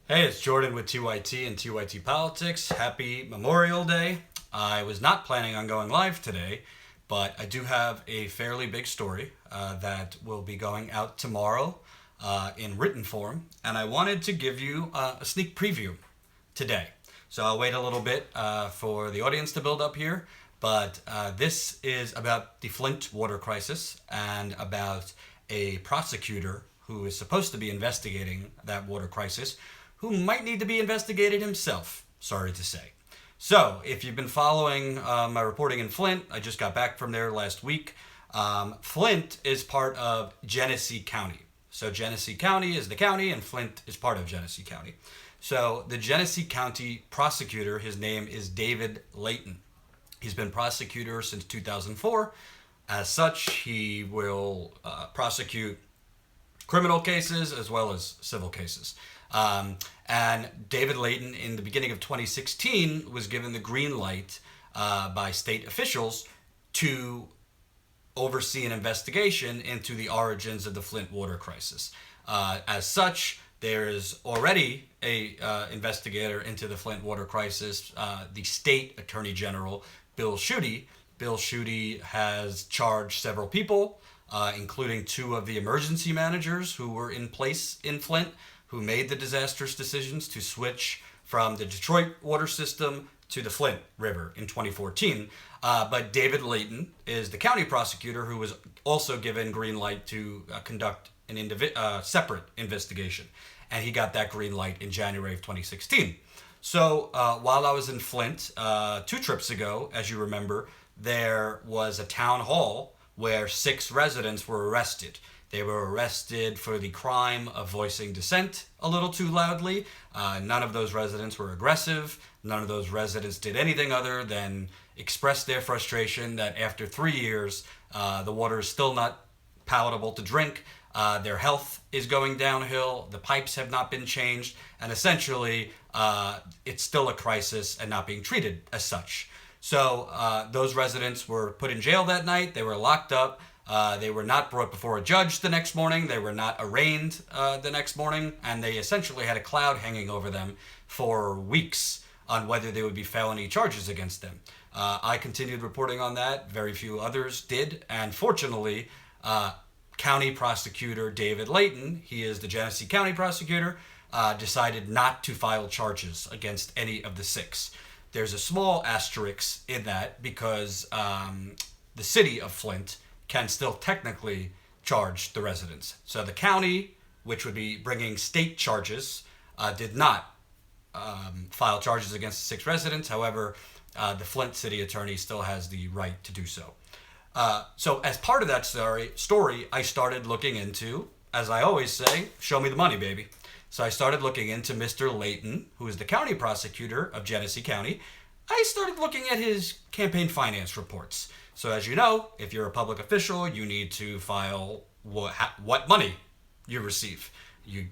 Hey, it's Jordan with TYT and TYT Politics. Happy Memorial Day. I was not planning on going live today, but I do have a fairly big story that will be going out tomorrow in written form, and I wanted to give you a sneak preview today. So I'll wait a little bit for the audience to build up here, but this is about the Flint water crisis and about a prosecutor who is supposed to be investigating that water crisis who might need to be investigated himself, sorry to say. So, if you've been following my reporting in Flint, I just got back from there last week. Flint is part of Genesee County. So, Genesee County is the county, and Flint is part of Genesee County. So, the Genesee County prosecutor, his name is David Layton. He's been prosecutor since 2004. As such, he will prosecute criminal cases as well as civil cases. And David Layton, in the beginning of 2016, was given the green light by state officials to oversee an investigation into the origins of the Flint water crisis. As such, there is already a investigator into the Flint water crisis, the state attorney general, Bill Schuette. Bill Schuette has charged several people, including two of the emergency managers who were in place in Flint, who made the disastrous decisions to switch from the Detroit water system to the Flint River in 2014. But David Layton is the county prosecutor who was also given green light to conduct an separate investigation. And he got that green light in January of 2016. So while I was in Flint 2 trips ago, as you remember, there was a town hall where 6 residents were arrested. They were arrested for the crime of voicing dissent a little too loudly. None of those residents were aggressive. None of those residents did anything other than express their frustration that after 3 years, the water is still not palatable to drink. Their health is going downhill. The pipes have not been changed. And essentially, it's still a crisis and not being treated as such. So those residents were put in jail that night. They were locked up. They were not brought before a judge the next morning. They were not arraigned the next morning. And they essentially had a cloud hanging over them for weeks on whether there would be felony charges against them. I continued reporting on that. Very few others did. And fortunately, County Prosecutor David Layton, he is the Genesee County Prosecutor, decided not to file charges against any of the 6. There's a small asterisk in that because the city of Flint can still technically charge the residents. So the county, which would be bringing state charges, did not file charges against the 6 residents. However, the Flint city attorney still has the right to do so. So as part of that story, I started looking into, as I always say, show me the money, baby. So I started looking into Mr. Layton, who is the county prosecutor of Genesee County. I started looking at his campaign finance reports. So as you know, if you're a public official, you need to file what money you receive. You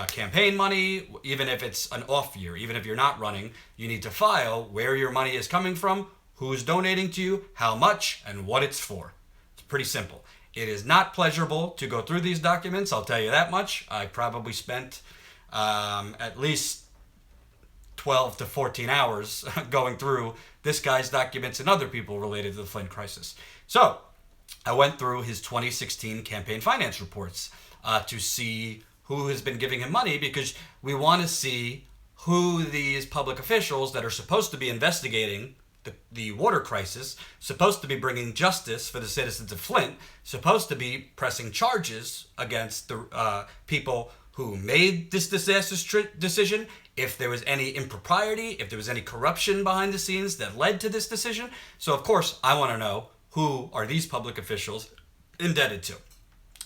campaign money, even if it's an off year, even if you're not running, you need to file where your money is coming from, who's donating to you, how much, and what it's for. It's pretty simple. It is not pleasurable to go through these documents, I'll tell you that much. I probably spent at least 12 to 14 hours going through this guy's documents and other people related to the Flint crisis. So I went through his 2016 campaign finance reports to see who has been giving him money, because we want to see who these public officials that are supposed to be investigating the water crisis, supposed to be bringing justice for the citizens of Flint, supposed to be pressing charges against the people who made this disastrous decision, if there was any impropriety, if there was any corruption behind the scenes that led to this decision. So of course, I want to know, who are these public officials indebted to?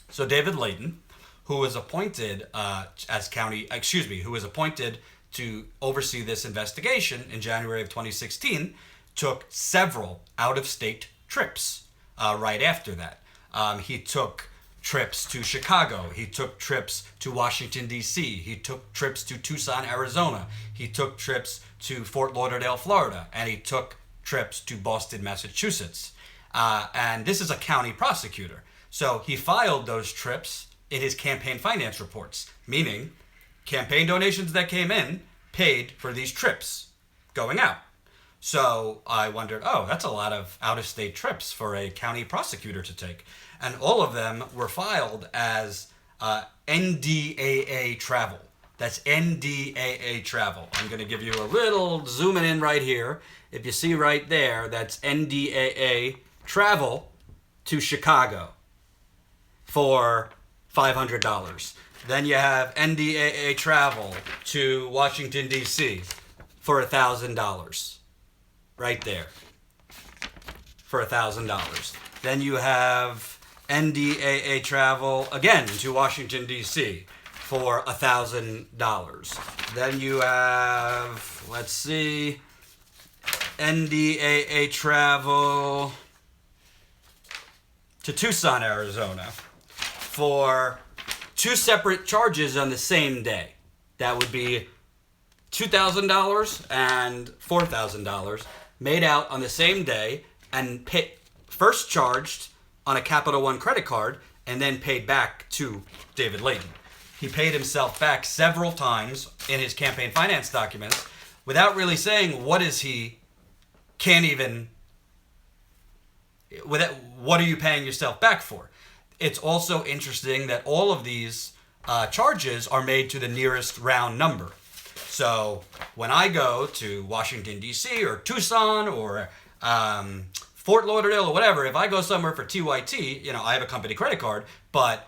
So David Layton, who was appointed who was appointed to oversee this investigation in January of 2016, took several out-of-state trips right after that. He took trips to Chicago. He took trips to Washington, D.C. He took trips to Tucson, Arizona. He took trips to Fort Lauderdale, Florida. And he took trips to Boston, Massachusetts. And this is a county prosecutor. So he filed those trips in his campaign finance reports, meaning campaign donations that came in paid for these trips going out. So I wondered, oh, that's a lot of out-of-state trips for a county prosecutor to take. And all of them were filed as NDAA travel. That's NDAA travel. I'm going to give you a little zooming in right here. If you see right there, that's NDAA travel to Chicago for $500. Then you have NDAA travel to Washington, D.C. for $1,000. Right there. For $1,000. Then you have NDAA travel again to Washington, D.C. for $1,000. Then you have, let's see, NDAA travel to Tucson, Arizona for 2 separate charges on the same day. That would be $2,000 and $4,000 made out on the same day and first charged on a Capital One credit card and then paid back to David Layton. He paid himself back several times in his campaign finance documents without really saying what are you paying yourself back for. It's also interesting that all of these charges are made to the nearest round number. So when I go to Washington, D.C. or Tucson or Fort Lauderdale or whatever, if I go somewhere for TYT, I have a company credit card, but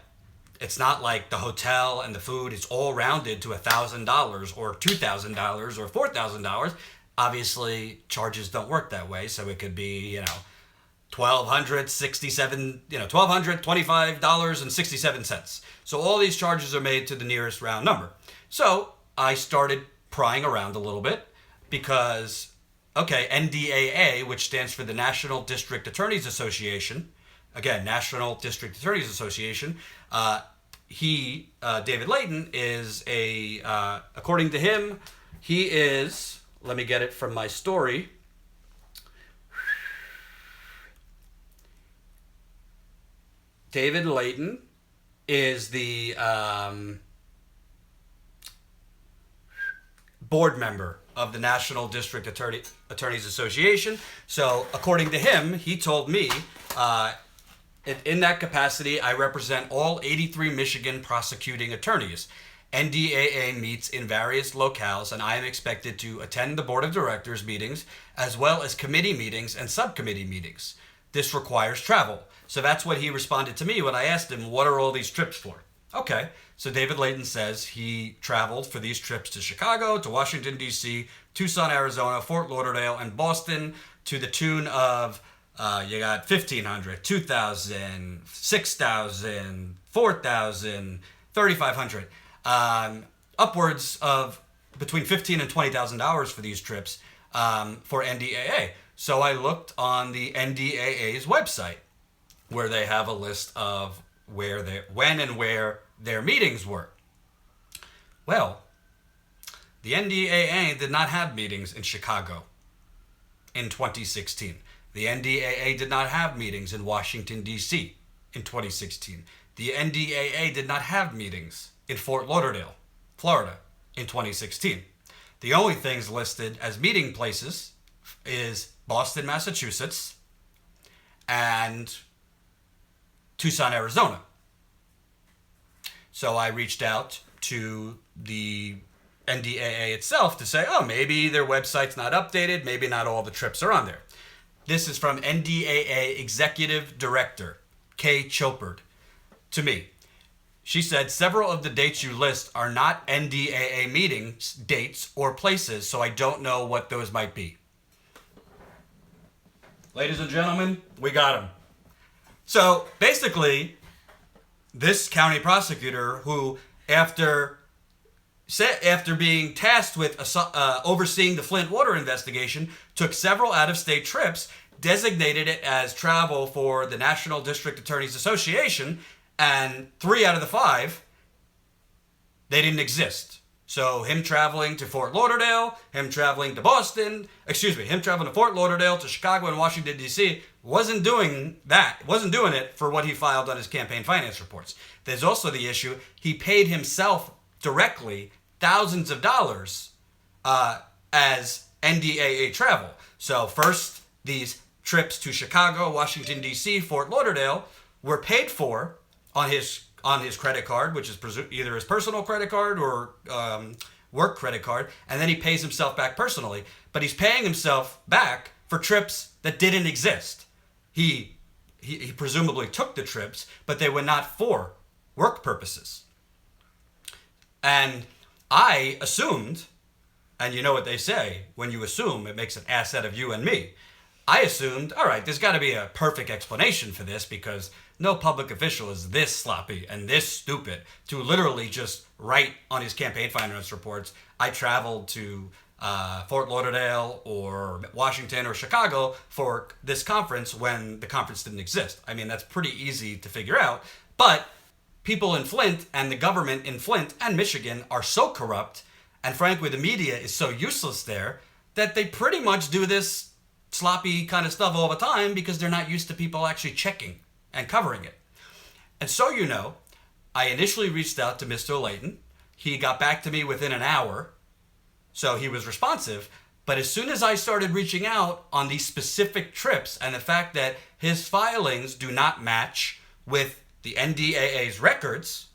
it's not like the hotel and the food, it's all rounded to $1,000 or $2,000 or $4,000. Obviously, charges don't work that way, so it could be, $1,225.67. So all these charges are made to the nearest round number. So I started prying around a little bit because, NDAA, which stands for the National District Attorneys Association, again, National District Attorneys Association, David Layton is according to him, he is, let me get it from my story. David Layton is the board member of the National District Attorneys Association. So according to him, he told me, in that capacity, I represent all 83 Michigan prosecuting attorneys. NDAA meets in various locales, and I am expected to attend the board of directors meetings as well as committee meetings and subcommittee meetings. This requires travel. So that's what he responded to me when I asked him, what are all these trips for? Okay, so David Layton says he traveled for these trips to Chicago, to Washington, D.C., Tucson, Arizona, Fort Lauderdale, and Boston to the tune of, you got $1,500, $2,000, $6,000, $4,000, $3,500. Upwards of between $15,000 and $20,000 for these trips for NDAA. So I looked on the NDAA's website where they have a list of when and where their meetings were. Well, the NDAA did not have meetings in Chicago in 2016. The NDAA did not have meetings in Washington, D.C. in 2016. The NDAA did not have meetings in Fort Lauderdale, Florida in 2016. The only things listed as meeting places is Boston, Massachusetts, and Tucson, Arizona. So I reached out to the NDAA itself to say, maybe their website's not updated, maybe not all the trips are on there. This is from NDAA Executive Director, Kay Chopard, to me. She said, several of the dates you list are not NDAA meetings, dates, or places, so I don't know what those might be. Ladies and gentlemen, we got him. So basically, this county prosecutor who, after being tasked with overseeing the Flint water investigation, took several out-of-state trips, designated it as travel for the National District Attorneys Association, and 3 out of the 5, they didn't exist. So him traveling to Fort Lauderdale, him traveling to Fort Lauderdale, to Chicago and Washington, D.C., wasn't doing it for what he filed on his campaign finance reports. There's also the issue, he paid himself directly thousands of dollars as NDAA travel. So first, these trips to Chicago, Washington, D.C., Fort Lauderdale were paid for on his credit card, which is either his personal credit card or work credit card, and then he pays himself back personally. But he's paying himself back for trips that didn't exist. He presumably took the trips, but they were not for work purposes. And I assumed, and you know what they say, when you assume, it makes an ass out of you and me. I assumed, all right, there's got to be a perfect explanation for this, because no public official is this sloppy and this stupid to literally just write on his campaign finance reports, I traveled to Fort Lauderdale or Washington or Chicago for this conference when the conference didn't exist. I mean, that's pretty easy to figure out. But people in Flint and the government in Flint and Michigan are so corrupt, and frankly, the media is so useless there, that they pretty much do this sloppy kind of stuff all the time because they're not used to people actually checking and covering it. And so, you know, I initially reached out to Mr. Layton. He got back to me within an hour, so he was responsive. But as soon as I started reaching out on these specific trips and the fact that his filings do not match with the NDAA's records,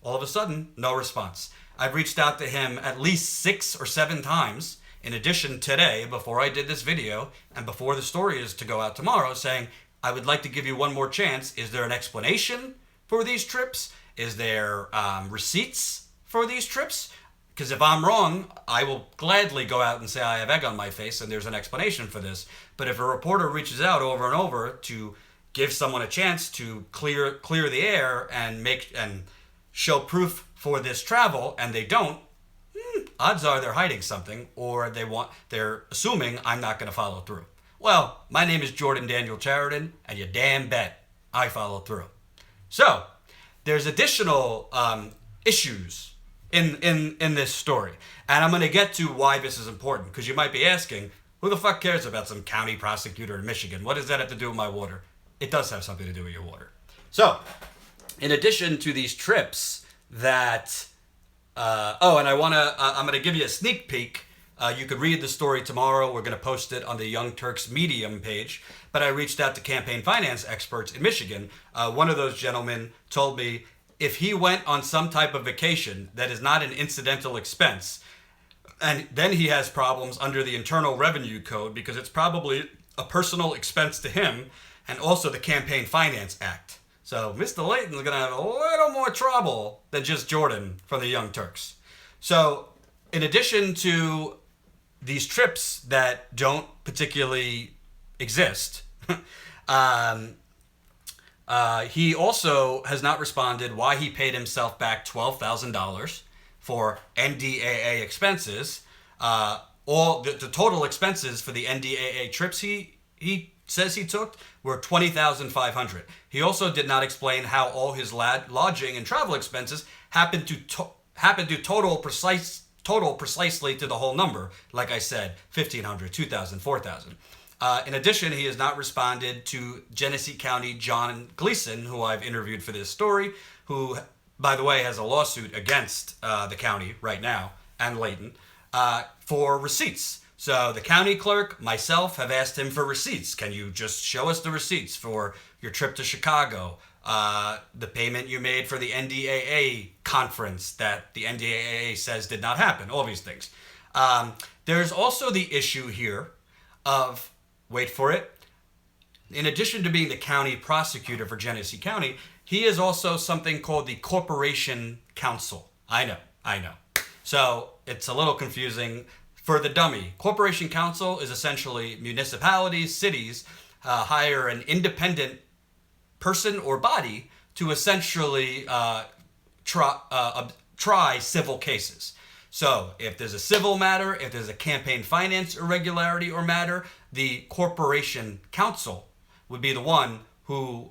all of a sudden, no response. I've reached out to him at least 6 or 7 times. In addition, today, before I did this video and before the story is to go out tomorrow, saying, I would like to give you one more chance. Is there an explanation for these trips? Is there receipts for these trips? Because if I'm wrong, I will gladly go out and say I have egg on my face and there's an explanation for this. But if a reporter reaches out over and over to give someone a chance to clear the air and show proof for this travel, and they don't, odds are they're hiding something, or they're assuming I'm not going to follow through. Well, my name is Jordan Daniel Chariton, and you damn bet I follow through. So, there's additional issues in this story, and I'm going to get to why this is important, because you might be asking, who the fuck cares about some county prosecutor in Michigan? What does that have to do with my water? It does have something to do with your water. So, in addition to these trips that... and I'm going to give you a sneak peek. You could read the story tomorrow. We're going to post it on the Young Turks Medium page. But I reached out to campaign finance experts in Michigan. One of those gentlemen told me if he went on some type of vacation that is not an incidental expense, and then he has problems under the Internal Revenue Code because it's probably a personal expense to him, and also the Campaign Finance Act. So Mr. Layton's going to have a little more trouble than just Jordan from the Young Turks. So in addition to these trips that don't particularly exist, he also has not responded why he paid himself back $12,000 for NDAA expenses. All the total expenses for the NDAA trips he says he took were $20,500. He also did not explain how all his lodging and travel expenses happened to total precisely to the whole number. Like I said, $1,500, $2,000, $4,000. In addition, he has not responded to Genesee County John Gleason, who I've interviewed for this story, who, by the way, has a lawsuit against the county right now and Layton for receipts. So the county clerk, myself, have asked him for receipts. Can you just show us the receipts for your trip to Chicago, the payment you made for the NDAA conference that the NDAA says did not happen, all these things. There's also the issue here of, wait for it, in addition to being the county prosecutor for Genesee County, he is also something called the Corporation Counsel. I know. So it's a little confusing. For the dummy, Corporation Counsel is essentially municipalities, cities, hire an independent person or body to essentially try civil cases. So if there's a civil matter, if there's a campaign finance irregularity or matter, the Corporation Counsel would be the one who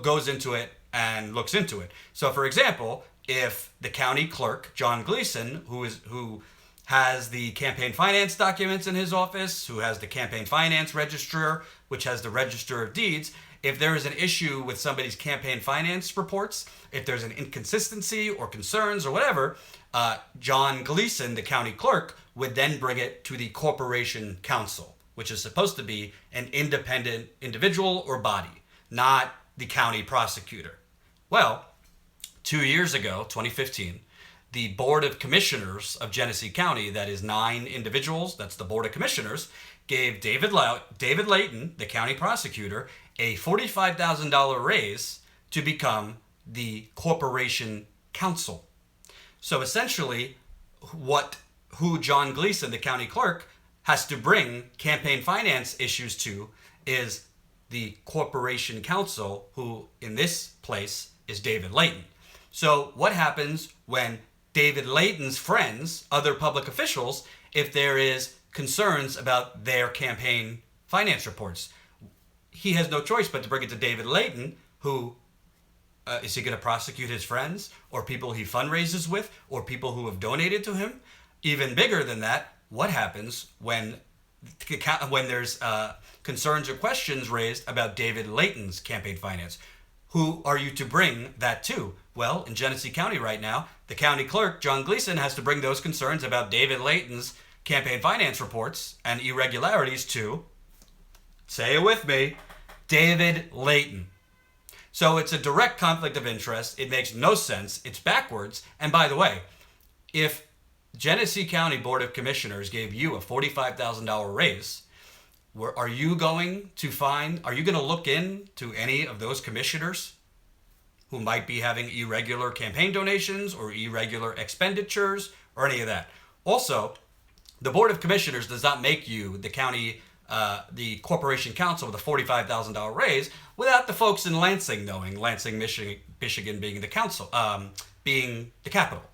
goes into it and looks into it. So for example, if the county clerk, John Gleason, who has the campaign finance documents in his office, who has the campaign finance registrar, which has the register of deeds, if there is an issue with somebody's campaign finance reports, if there's an inconsistency or concerns or whatever, John Gleason, the county clerk, would then bring it to the corporation council, which is supposed to be an independent individual or body, not the county prosecutor. Well, 2 years ago, 2015, the Board of Commissioners of Genesee County, that is 9 individuals, that's the Board of Commissioners, gave David Layton, the county prosecutor, a $45,000 raise to become the corporation counsel. So essentially, who John Gleason, the county clerk, has to bring campaign finance issues to is the corporation counsel, who in this place is David Layton. So what happens when David Layton's friends, other public officials, if there is concerns about their campaign finance reports? He has no choice but to bring it to David Layton, who is he going to prosecute his friends or people he fundraises with or people who have donated to him? Even bigger than that, what happens when there's concerns or questions raised about David Layton's campaign finance? Who are you to bring that to? Well, in Genesee County right now, the county clerk, John Gleason, has to bring those concerns about David Layton's campaign finance reports and irregularities to, say it with me, David Layton. So it's a direct conflict of interest. It makes no sense. It's backwards. And by the way, if Genesee County Board of Commissioners gave you a $45,000 raise, are you going to look into any of those commissioners who might be having irregular campaign donations or irregular expenditures or any of that? Also, the Board of Commissioners does not make you the corporation counsel with a $45,000 raise without the folks in Lansing knowing, Lansing, Michigan being the council, being the capital.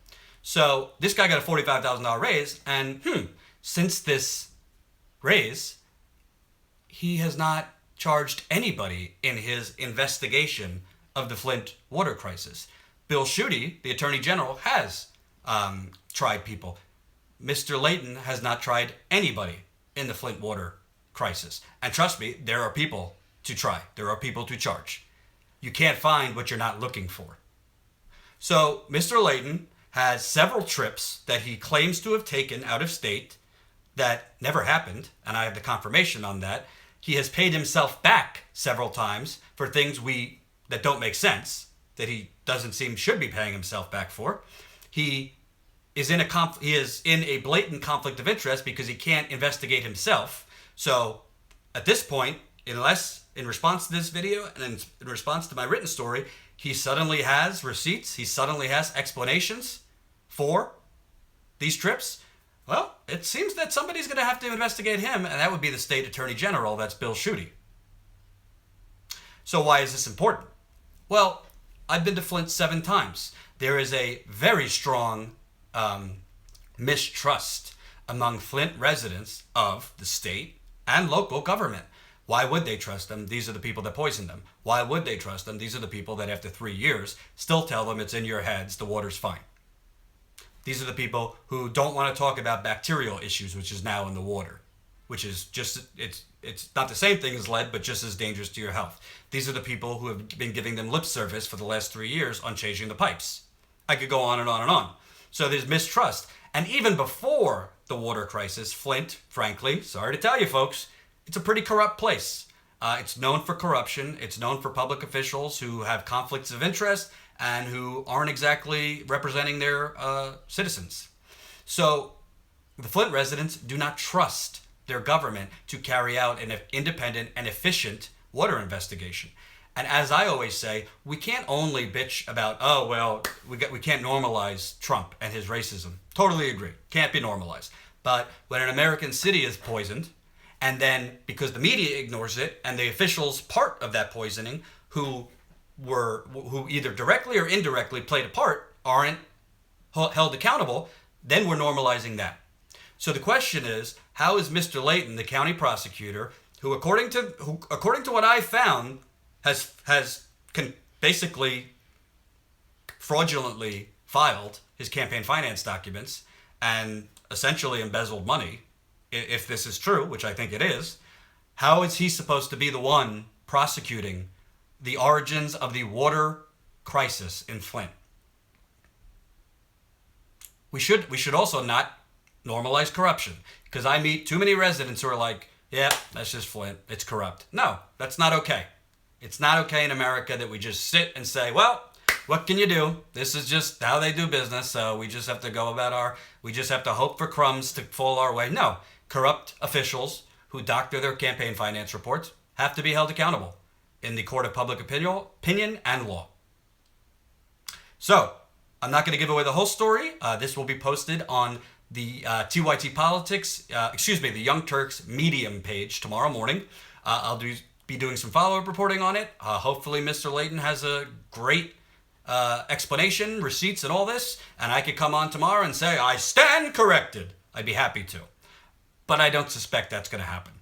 So this guy got a $45,000 raise, and since this raise, he has not charged anybody in his investigation of the Flint water crisis. Bill Schuette, the Attorney General, has tried people. Mr. Layton has not tried anybody in the Flint water crisis. And trust me, there are people to try. There are people to charge. You can't find what you're not looking for. So Mr. Layton has several trips that he claims to have taken out of state that never happened, and I have the confirmation on that. He has paid himself back several times for things that don't make sense, that he doesn't seem should be paying himself back for. He is in a blatant conflict of interest because he can't investigate himself. So at this point, unless in response to this video and in response to my written story, he suddenly has receipts, he suddenly has explanations for these trips, well, it seems that somebody's going to have to investigate him, and that would be the state attorney general, that's Bill Schuette. So why is this important? Well, I've been to Flint 7 times. There is a very strong mistrust among Flint residents of the state and local government. Why would they trust them? These are the people that poisoned them. Why would they trust them? These are the people that after 3 years still tell them it's in your heads, the water's fine. These are the people who don't want to talk about bacterial issues, which is now in the water, which is just, it's not the same thing as lead, but just as dangerous to your health. These are the people who have been giving them lip service for the last 3 years on changing the pipes. I could go on and on and on. So there's mistrust. And even before the water crisis, Flint, frankly, sorry to tell you folks, it's a pretty corrupt place. It's known for corruption. It's known for public officials who have conflicts of interest and who aren't exactly representing their citizens. So the Flint residents do not trust their government to carry out an independent and efficient water investigation. And as I always say, we can't only bitch about, oh, well, we can't normalize Trump and his racism. Totally agree. Can't be normalized. But when an American city is poisoned, and then because the media ignores it, and the officials part of that poisoning who either directly or indirectly played a part aren't held accountable, then we're normalizing that. So the question is, how is Mr. Layton, the county prosecutor, who according to what I found, has basically fraudulently filed his campaign finance documents and essentially embezzled money, if this is true, which I think it is, how is he supposed to be the one prosecuting the origins of the water crisis in Flint. We should also not normalize corruption, because I meet too many residents who are like, yeah, that's just Flint. It's corrupt. No, that's not okay. It's not okay in America that we just sit and say, well, what can you do? This is just how they do business, so we just have to go about we just have to hope for crumbs to fall our way. No, corrupt officials who doctor their campaign finance reports have to be held accountable in the court of public opinion and law. So, I'm not going to give away the whole story. This will be posted on the TYT Politics, the Young Turks Medium page tomorrow morning. I'll be doing some follow-up reporting on it. Hopefully Mr. Layton has a great explanation, receipts, and all this, and I could come on tomorrow and say, I stand corrected. I'd be happy to. But I don't suspect that's going to happen.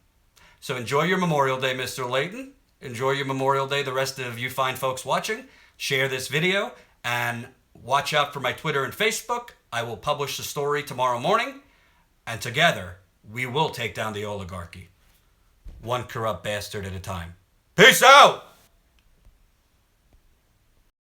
So enjoy your Memorial Day, Mr. Layton. Enjoy your Memorial Day, the rest of you fine folks watching. Share this video, and watch out for my Twitter and Facebook. I will publish the story tomorrow morning, and together we will take down the oligarchy. One corrupt bastard at a time. Peace out!